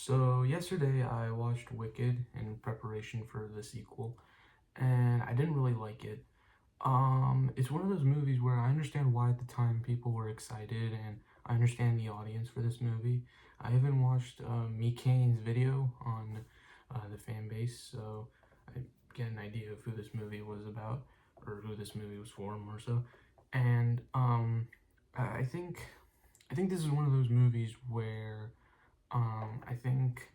So yesterday I watched Wicked in preparation for the sequel, and I didn't really like it. It's one of those movies where I understand why at the time people were excited, and I understand the audience for this movie. I even watched Mikane's video on the fan base, so I get an idea of who this movie was about, or who this movie was for, more so. And I think this is one of those movies where I think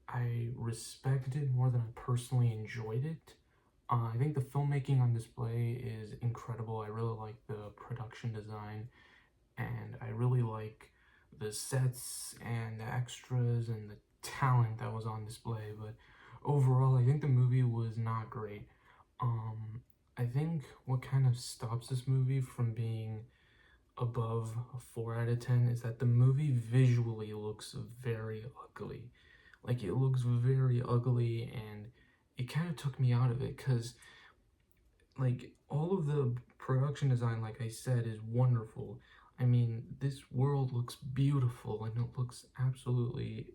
I respected it more than I personally enjoyed it. I think the filmmaking on display is incredible. I really like the production design, and I really like the sets and the extras and the talent that was on display. But overall, I think the movie was not great. I think what kind of stops this movie from being above a 4 out of 10 is that the movie visually looks very ugly. Like, it looks very ugly, and it kind of took me out of it because, like, all of the production design, like I said, is wonderful. I mean, this world looks beautiful and it looks absolutely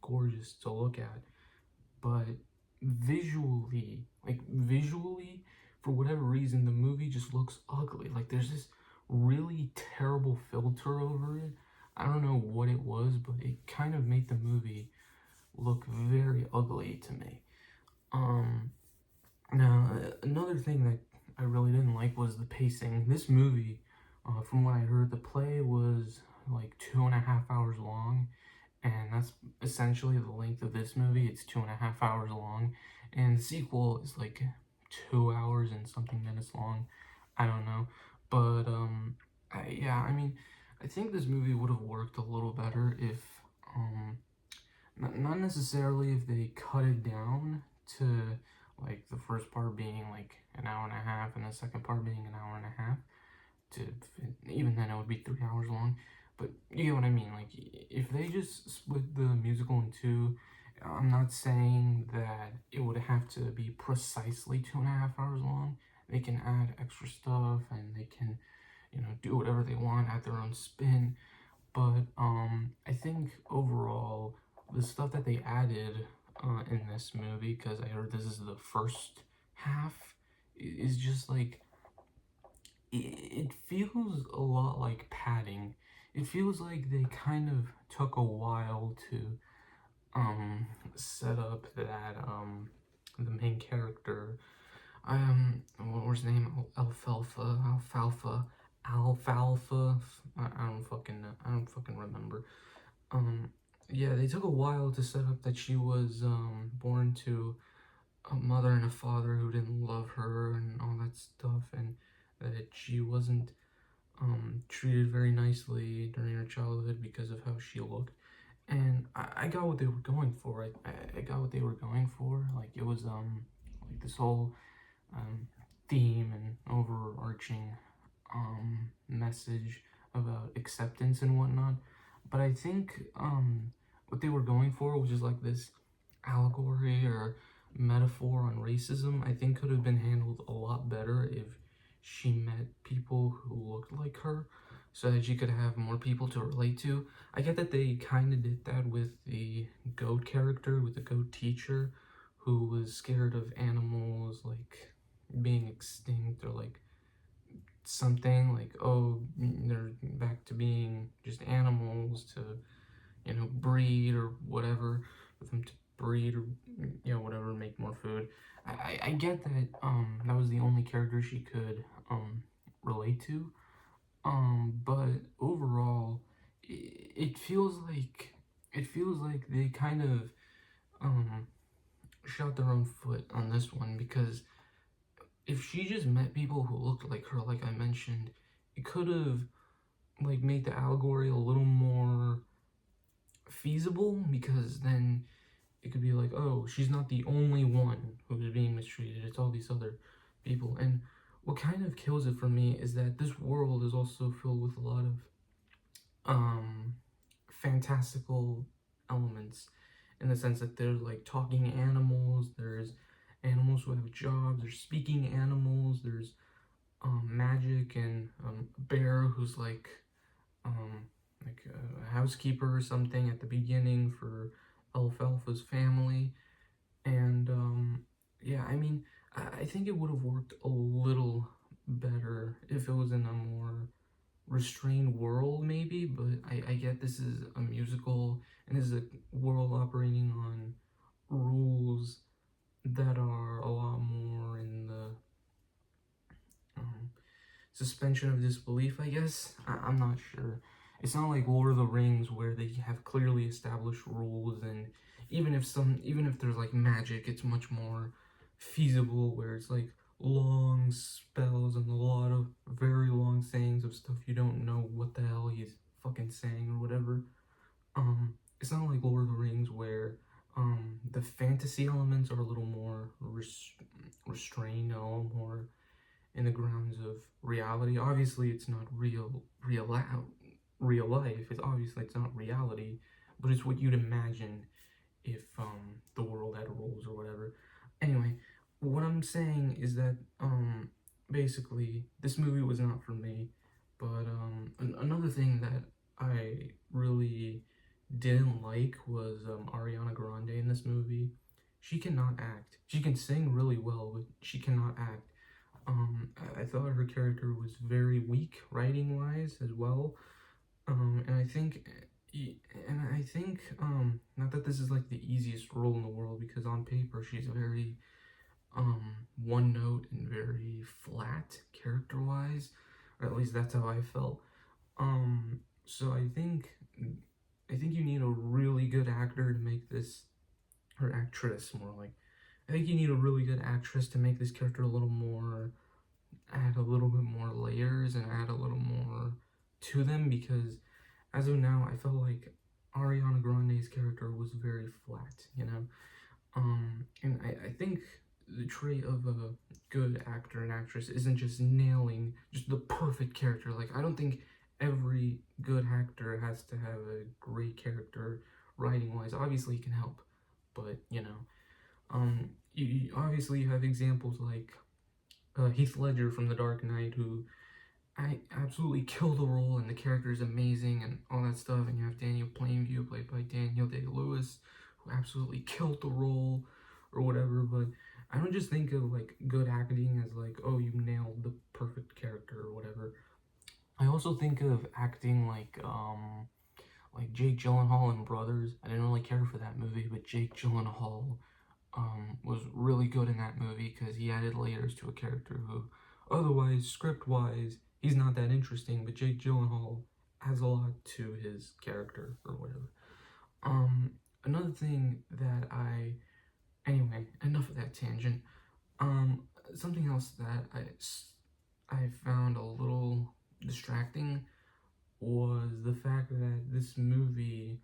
gorgeous to look at. But visually, for whatever reason, the movie just looks ugly. Like, there's this really terrible filter over it. I don't know what it was, but it kind of made the movie look very ugly to me. Um, Now, another thing that I really didn't like was the pacing. This movie, from what I heard, the play was like 2.5 hours long, and that's essentially the length of this movie. It's 2.5 hours long, and the sequel is like 2 hours and something minutes long. I don't know, but yeah, I mean, I think this movie would have worked a little better if um not necessarily if they cut it down to like the first part being like an hour and a half and the second part being an hour and a half. To even then it would be 3 hours long. But you get what I mean. Like, if they just split the musical in two, I'm not saying that it would have to be precisely 2.5 hours long. They can add extra stuff and they can, do whatever they want, add their own spin. But I think overall, the stuff that they added in this movie, because I heard this is the first half, is just like it feels a lot like padding. It feels like they kind of took a while to set up that the main character, what was his name, Alfalfa. I don't fucking remember. Yeah, they took a while to set up that she was born to a mother and a father who didn't love her and all that stuff, and that she wasn't treated very nicely during her childhood because of how she looked. And I got what they were going for. I got what they were going for. Like, it was like this whole um theme and overarching message about acceptance and whatnot. But I think what they were going for, which is like this allegory or metaphor on racism, I think could have been handled a lot better if she met people who looked like her so that she could have more people to relate to. I get that they kind of did that with the goat character, with the goat teacher, who was scared of animals like being extinct or like something like, oh, they're back to being just animals to breed or whatever, for them to breed or whatever, make more food. I get that that was the only character she could relate to, but overall it feels like they kind of shot their own foot on this one, because if she just met people who looked like her, like I mentioned, it could have like made the allegory a little more feasible, because then it could be like, oh, she's not the only one who's being mistreated, it's all these other people. And what kind of kills it for me is that this world is also filled with a lot of fantastical elements, in the sense that there's like talking animals, there's animals who have jobs, there's speaking animals, there's magic, and a bear who's like like a housekeeper or something at the beginning for Alfalfa's family. And yeah, I mean, I think it would have worked a little better if it was in a more restrained world, maybe. But I get this is a musical and this is a world operating on rules that are a lot more in the um, suspension of disbelief, I guess. I'm not sure. It's not like Lord of the Rings where they have clearly established rules, and even if there's like magic, it's much more feasible where it's like long spells and a lot of very long sayings of stuff you don't know what the hell he's fucking saying or whatever. It's not like Lord of the Rings where the fantasy elements are a little more restrained, a little more in the grounds of reality. Obviously, it's not real life. It's not reality, but it's what you'd imagine if the world had rules or whatever. Anyway, what I'm saying is that basically this movie was not for me. But another thing that I really didn't like was Ariana Grande in this movie. She cannot act. She can sing really well, but she cannot act. I thought her character was very weak writing wise as well. And I think not that this is like the easiest role in the world because on paper she's very one note and very flat character wise, or at least that's how I felt. So I think you need a really good actor to make this, or actress more like. I think you need a really good actress to make this character a little more, add a little bit more layers and add a little more to them because as of now, I felt like Ariana Grande's character was very flat, you know? And I think the trait of a good actor and actress isn't just nailing just the perfect character. Like, I don't think every good actor has to have a great character writing wise. Obviously, it can help, but you know, obviously you have examples like Heath Ledger from The Dark Knight, who I absolutely killed the role, and the character is amazing, and all that stuff. And you have Daniel Plainview, played by Daniel Day-Lewis, who absolutely killed the role, or whatever. But I don't just think of like good acting as like, oh, you nailed the perfect character or whatever. I also think of acting like Jake Gyllenhaal in Brothers. I didn't really care for that movie, but Jake Gyllenhaal was really good in that movie because he added layers to a character who, otherwise, script wise, he's not that interesting. But Jake Gyllenhaal adds a lot to his character or whatever. Another thing that anyway, enough of that tangent. Something else that I found a little distracting was the fact that this movie,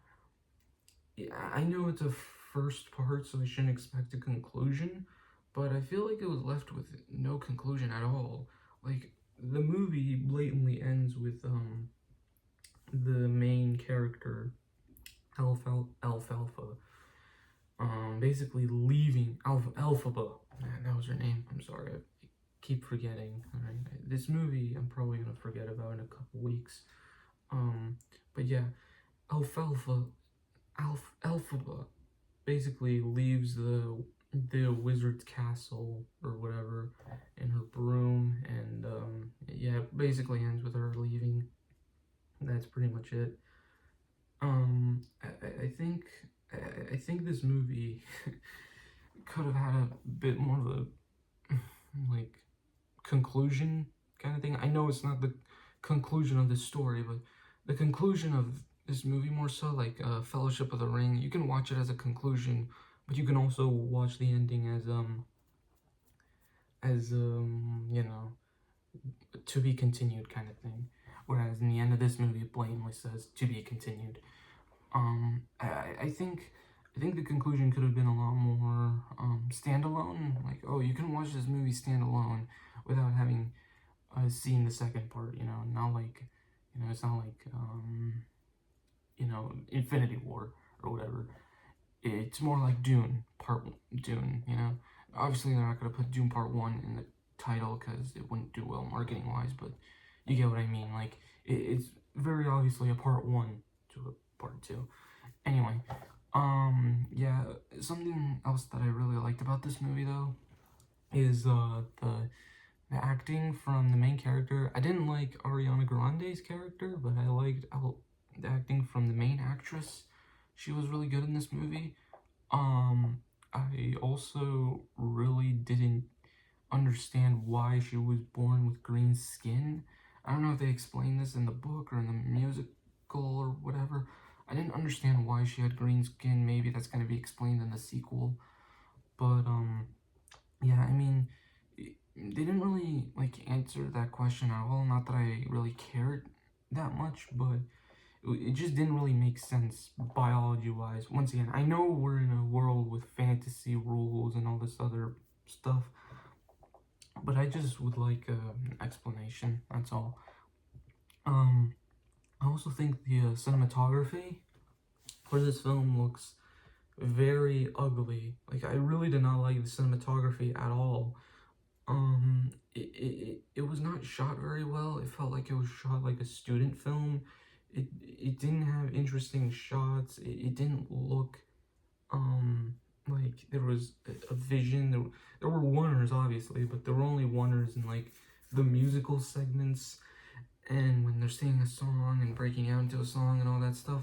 I know it's a first part, so I shouldn't expect a conclusion, but I feel like it was left with no conclusion at all. Like, the movie blatantly ends with the main character, Alfalfa, basically leaving Alphaba. That was her name. I'm sorry, I keep forgetting. All right, this movie I'm probably gonna forget about in a couple weeks. But yeah, Alphaba basically leaves the wizard's castle or whatever in her broom, and yeah, it basically ends with her leaving. That's pretty much it. I think this movie could have had a bit more of a like conclusion kind of thing. I know it's not the conclusion of this story, but the conclusion of this movie more so like Fellowship of the Ring. You can watch it as a conclusion, but you can also watch the ending as you know, to be continued kind of thing. Whereas in the end of this movie, it blatantly says to be continued. I think the conclusion could have been a lot more standalone. Like, oh, you can watch this movie standalone without having seen the second part. You know, not like, you know, it's not like you know, Infinity War or whatever. It's more like Dune Dune. You know, obviously they're not gonna put Dune Part 1 in the title because it wouldn't do well marketing wise, but you get what I mean. Like, it's very obviously a part one to a part two. Anyway, yeah, something else that I really liked about this movie though is the acting from the main character. I didn't like Ariana Grande's character, but I liked the acting from the main actress. She was really good in this movie. I also really didn't understand why she was born with green skin. I don't know if they explained this in the book or in the musical or whatever. I didn't understand why she had green skin. Maybe that's going to be explained in the sequel. But yeah, I mean, they didn't really like answer that question at all. Not that I really cared that much, but it just didn't really make sense biology wise. Once again, I know we're in a world with fantasy rules and all this other stuff, but I just would like an explanation. That's all. I also think the cinematography for this film looks very ugly. Like, I really did not like the cinematography at all. It was not shot very well. It felt like it was shot like a student film. It didn't have interesting shots. It didn't look like there was a vision. There were oneers obviously, but there were only oneers in like the musical segments and when they're singing a song and breaking out into a song and all that stuff.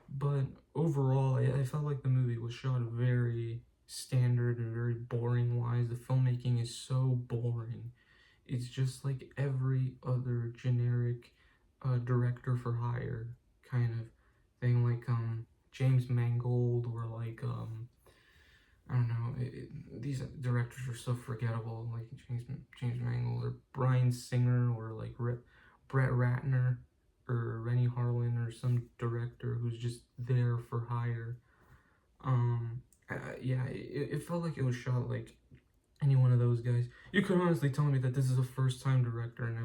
But overall, I felt like the movie was shot very standard and very boring wise. The filmmaking is so boring. It's just like every other generic director for hire kind of thing, like James Mangold or like I don't know. These directors are so forgettable, like James Mangold or Bryan Singer or like Brett Ratner or Rennie Harlan or some director who's just there for hire. Yeah, it felt like it was shot like any one of those guys. You could honestly tell me that this is a first time director, and I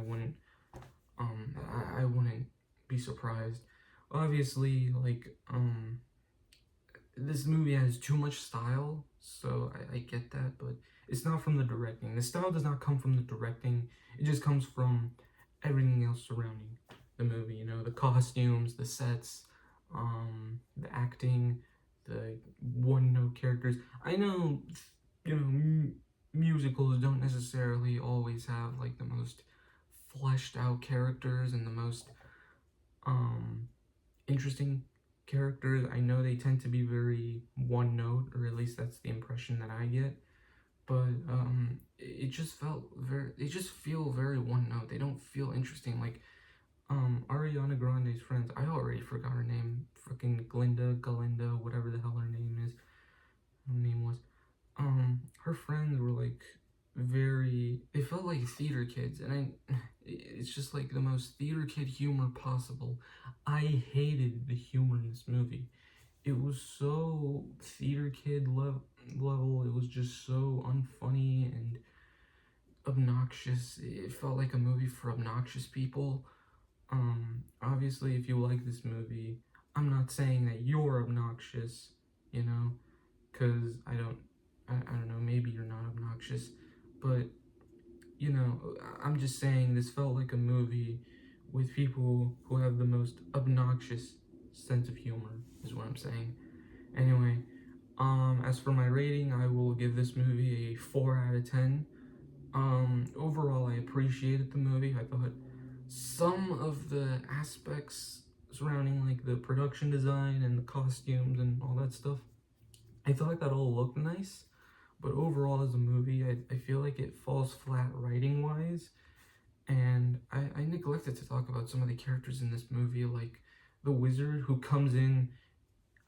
wouldn't be surprised. Obviously, like this movie has too much style, so I get that, but it's not from the directing. The style does not come from the directing. It just comes from everything else surrounding the movie. You know, the costumes, the sets, the acting, the one-note characters. I know, you know, musicals don't necessarily always have like the most fleshed out characters and the most interesting characters. I know they tend to be very one note, or at least that's the impression that I get. But it just felt very. They just feel very one note. They don't feel interesting. Like Ariana Grande's friends. I already forgot her name. Freaking Galinda, whatever the hell her name is. Her name was. Her friends were like very. They felt like theater kids, and it's just like the most theater kid humor possible. I hated the humor in this movie. It was so theater kid level. It was just so unfunny and obnoxious. It felt like a movie for obnoxious people. Obviously, if you like this movie, I'm not saying that you're obnoxious, you know, because I don't know, maybe you're not obnoxious, but you know, I'm just saying this felt like a movie with people who have the most obnoxious sense of humor, is what I'm saying. Anyway, as for my rating, I will give this movie a 4 out of 10. Overall, I appreciated the movie. I thought some of the aspects surrounding like the production design and the costumes and all that stuff, I thought that all looked nice. But overall, as a movie, I feel like it falls flat writing wise. And I neglected to talk about some of the characters in this movie, like the wizard who comes in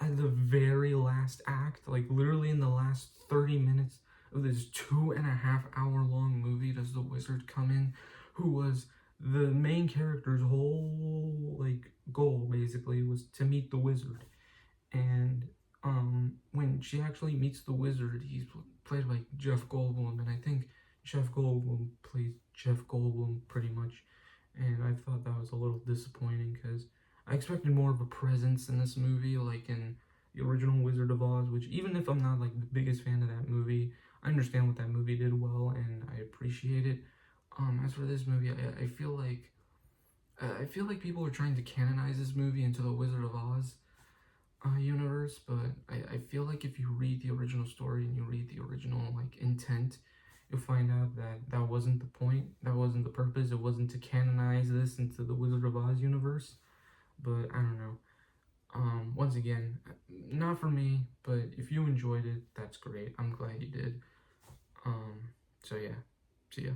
at the very last act, like literally in the last 30 minutes of this 2.5 hour long movie, does the wizard come in, who was the main character's whole like goal basically was to meet the wizard. And when she actually meets the wizard, he's played by Jeff Goldblum, and I think Jeff Goldblum plays Jeff Goldblum pretty much. And I thought that was a little disappointing because I expected more of a presence in this movie, like in the original Wizard of Oz, which even if I'm not like the biggest fan of that movie, I understand what that movie did well and I appreciate it. As for this movie, I feel like I feel like people are trying to canonize this movie into the Wizard of Oz universe, but I feel like if you read the original story and you read the original like intent, you'll find out that that wasn't the point, that wasn't the purpose. It wasn't to canonize this into the Wizard of Oz universe. But I don't know. Once again, not for me, but if you enjoyed it, that's great. I'm glad you did. So yeah, see ya.